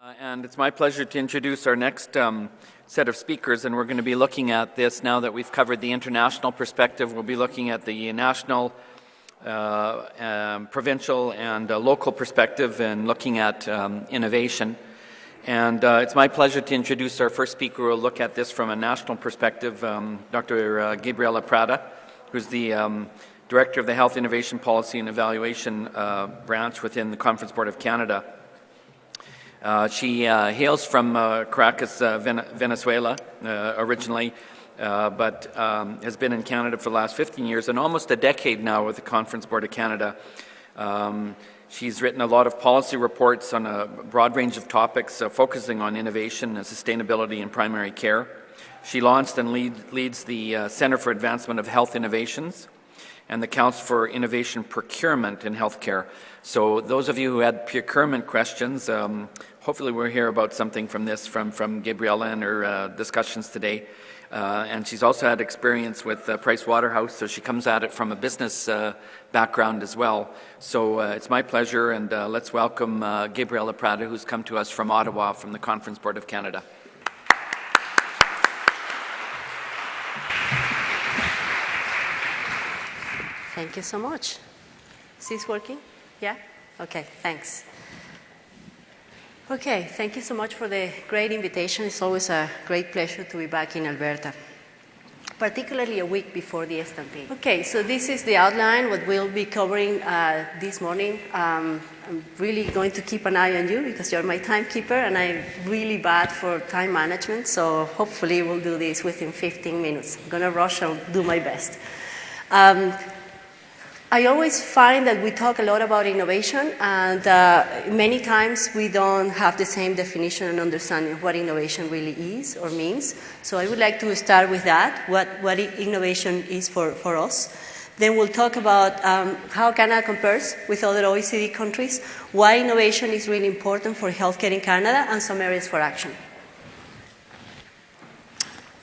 And it's my pleasure to introduce our next set of speakers, and we're going to be looking at this now that we've covered the international perspective. We'll be looking at the national, provincial, and local perspective and looking at innovation. And it's my pleasure to introduce our first speaker who will look at this from a national perspective, Dr. Gabriela Prada, who's the Director of the Health Innovation Policy and Evaluation branch within the Conference Board of Canada. She hails from Caracas, Venezuela, originally, but has been in Canada for the last 15 years and almost a decade now with the Conference Board of Canada. She's written a lot of policy reports on a broad range of topics, focusing on innovation and sustainability in primary care. She launched and leads the Centre for Advancement of Health Innovations and the Council for Innovation Procurement in Healthcare. So those of you who had procurement questions, hopefully we'll hear about something from this from Gabriela and her discussions today. And she's also had experience with Price Waterhouse, so she comes at it from a business background as well. So it's my pleasure, and let's welcome Gabriela Prada, who's come to us from Ottawa from the Conference Board of Canada. Thank you so much. Is this working? Yeah? Okay, thanks. Okay, thank you so much for the great invitation. It's always a great pleasure to be back in Alberta, particularly a week before the stampede. Okay, so this is the outline, what we'll be covering this morning. I'm really going to keep an eye on you because you're my timekeeper and I'm really bad for time management, so hopefully we'll do this within 15 minutes. I'm gonna rush, I'll do my best. I always find that we talk a lot about innovation, and many times we don't have the same definition and understanding of what innovation really is or means. So I would like to start with that, what innovation is for us. Then we'll talk about how Canada compares with other OECD countries, why innovation is really important for healthcare in Canada, and some areas for action.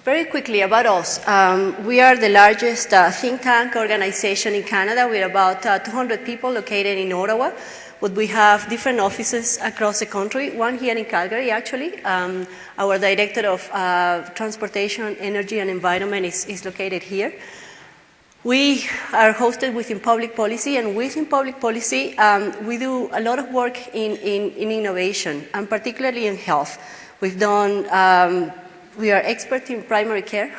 Very quickly about us. We are the largest think tank organization in Canada. We're about 200 people located in Ottawa, but we have different offices across the country, one here in Calgary, actually. Our Director of Transportation, Energy and Environment is located here. We are hosted within public policy, and within public policy, we do a lot of work in innovation, and particularly in health. We've done we are experts in primary care,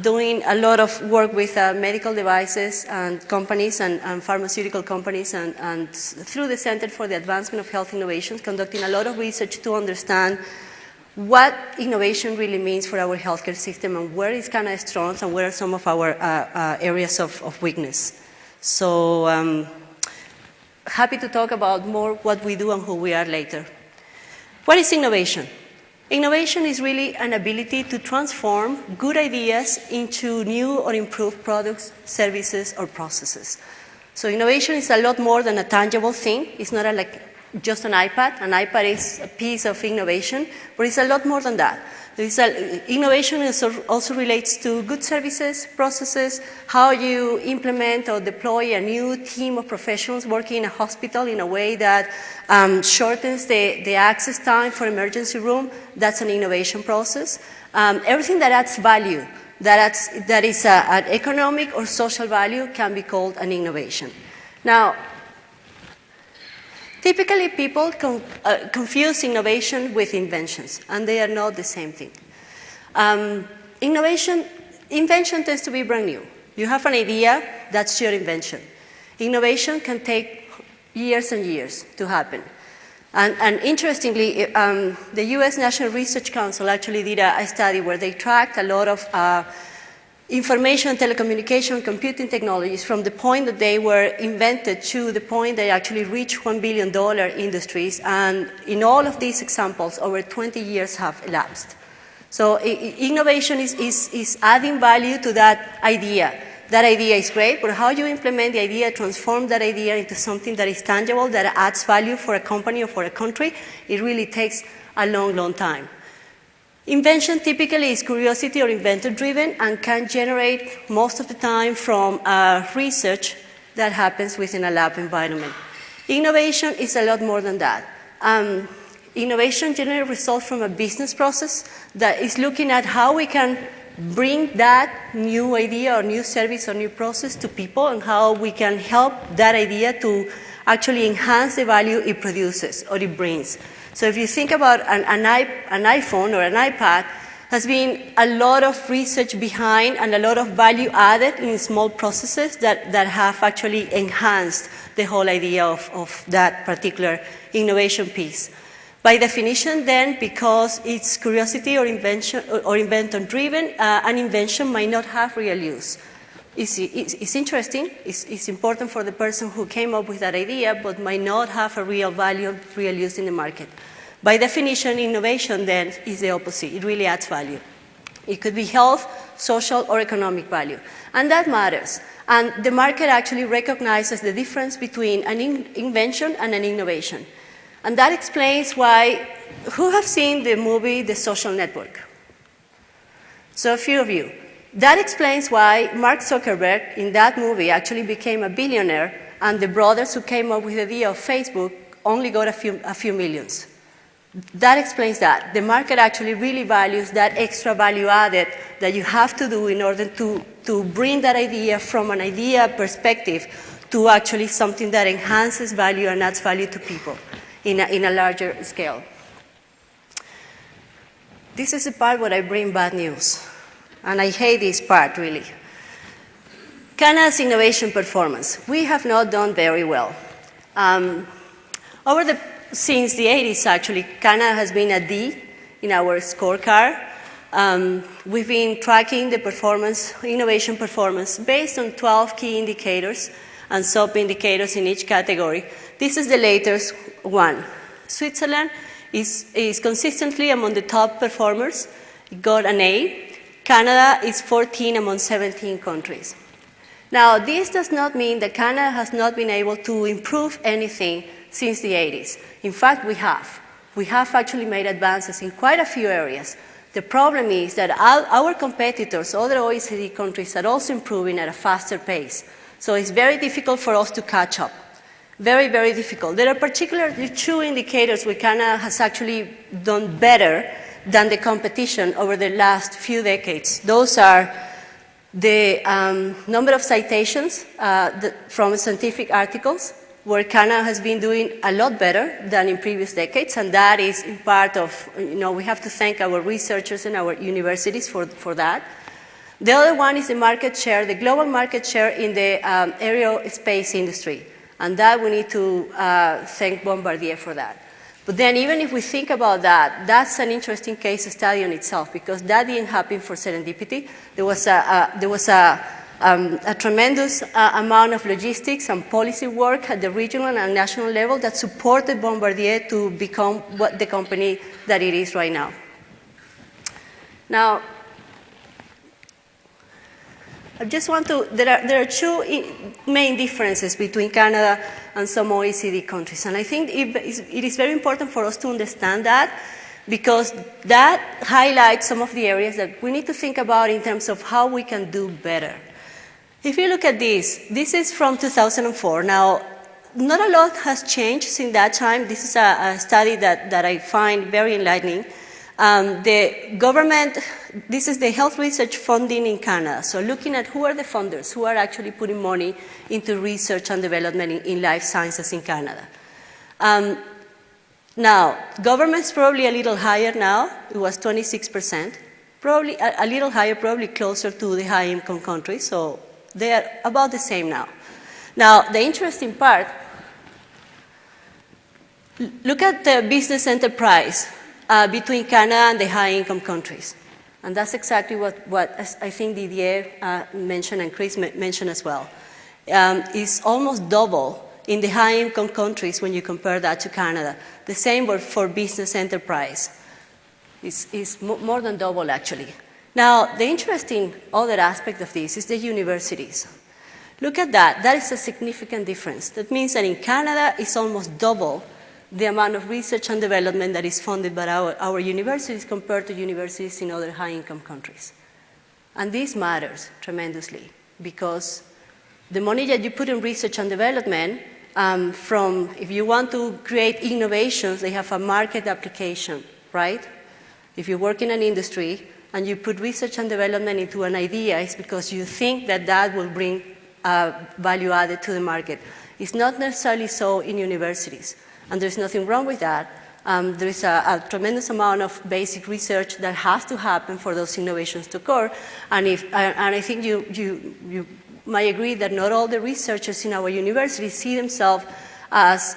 doing a lot of work with medical devices and companies and pharmaceutical companies, and through the Center for the Advancement of Health Innovations, conducting a lot of research to understand what innovation really means for our healthcare system and where is Canada strong and where are some of our areas of weakness. So happy to talk about more what we do and who we are later. What is innovation? Innovation is really an ability to transform good ideas into new or improved products, services, or processes. So innovation is a lot more than a tangible thing. It's not like just an iPad. An iPad is a piece of innovation, but it's a lot more than that. Innovation also relates to good services, processes, how you implement or deploy a new team of professionals working in a hospital in a way that shortens the access time for emergency room. That's an innovation process. Everything that adds value, that is an economic or social value, can be called an innovation. Now, typically, people confuse innovation with inventions, and they are not the same thing. Invention tends to be brand new. You have an idea, that's your invention. Innovation can take years and years to happen. And interestingly, the US National Research Council actually did a study where they tracked a lot of information, telecommunication, computing technologies from the point that they were invented to the point they actually reached $1 billion industries. And in all of these examples, over 20 years have elapsed. So innovation is adding value to that idea. That idea is great, but how you implement the idea, transform that idea into something that is tangible, that adds value for a company or for a country, it really takes a long, long time. Invention typically is curiosity or inventor-driven and can generate most of the time from research that happens within a lab environment. Innovation is a lot more than that. Innovation generally results from a business process that is looking at how we can bring that new idea or new service or new process to people and how we can help that idea to actually enhance the value it produces or it brings. So if you think about an iPhone or an iPad, has been a lot of research behind and a lot of value added in small processes that have actually enhanced the whole idea of that particular innovation piece. By definition, then, because it's curiosity or invention or invention-driven, an invention might not have real use. It's interesting, it's important for the person who came up with that idea, but might not have a real value, real use in the market. By definition, innovation, then, is the opposite. It really adds value. It could be health, social, or economic value. And that matters. And the market actually recognizes the difference between an invention and an innovation. And that explains why, who have seen the movie The Social Network? So a few of you. That explains why Mark Zuckerberg in that movie actually became a billionaire, and the brothers who came up with the idea of Facebook only got a few millions. That explains that. The market actually really values that extra value added that you have to do in order to bring that idea from an idea perspective to actually something that enhances value and adds value to people in a larger scale. This is the part where I bring bad news. And I hate this part, really. Canada's innovation performance. We have not done very well. Since the 80s, actually, Canada has been a D in our scorecard. We've been tracking the performance, innovation performance, based on 12 key indicators and sub-indicators in each category. This is the latest one. Switzerland is consistently among the top performers. It got an A. Canada is 14 among 17 countries. Now, this does not mean that Canada has not been able to improve anything since the 80s. In fact, we have. We have actually made advances in quite a few areas. The problem is that our competitors, other OECD countries, are also improving at a faster pace. So it's very difficult for us to catch up. Very, very difficult. There are particularly two indicators where Canada has actually done better than the competition over the last few decades. Those are the number of citations from scientific articles, where Canada has been doing a lot better than in previous decades, and that is in part of, we have to thank our researchers and our universities for that. The other one is the market share, the global market share in the aerospace industry, and that we need to thank Bombardier for that. But then even if we think about that, that's an interesting case study in itself, because that didn't happen for serendipity. There was a tremendous amount of logistics and policy work at the regional and national level that supported Bombardier to become the company that it is right now. Now, I just want to, there are two main differences between Canada and some OECD countries. And I think it is very important for us to understand that, because that highlights some of the areas that we need to think about in terms of how we can do better. If you look at this is from 2004. Now, not a lot has changed since that time. This is a study that I find very enlightening. The government, this is the health research funding in Canada. So looking at who are the funders, who are actually putting money into research and development in life sciences in Canada. Now, government's probably a little higher now. It was 26%. Probably a little higher, probably closer to the high-income countries. So they are about the same now. Now, the interesting part, look at the business enterprise between Canada and the high-income countries. And that's exactly what I think Didier mentioned and Chris mentioned as well. Is almost double in the high-income countries when you compare that to Canada. The same for business enterprise. It's more than double, actually. Now, the interesting other aspect of this is the universities. Look at that. That is a significant difference. That means that in Canada, it's almost double the amount of research and development that is funded by our universities compared to universities in other high-income countries. And this matters tremendously, because the money that you put in research and development if you want to create innovations, they have a market application, right? If you work in an industry and you put research and development into an idea, it's because you think that that will bring value added to the market. It's not necessarily so in universities, and there's nothing wrong with that. There is a tremendous amount of basic research that has to happen for those innovations to occur, and I think you might agree that not all the researchers in our universities see themselves as,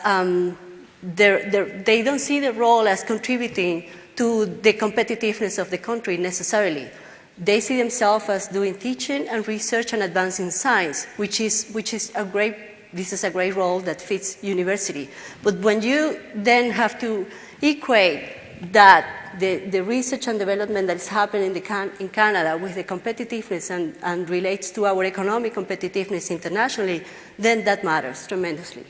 they don't see the role as contributing to the competitiveness of the country necessarily. They see themselves as doing teaching and research and advancing science, which is a great, this is a great role that fits university. But when you then have to equate that the research and development that is happening in Canada with the competitiveness and relates to our economic competitiveness internationally, then that matters tremendously.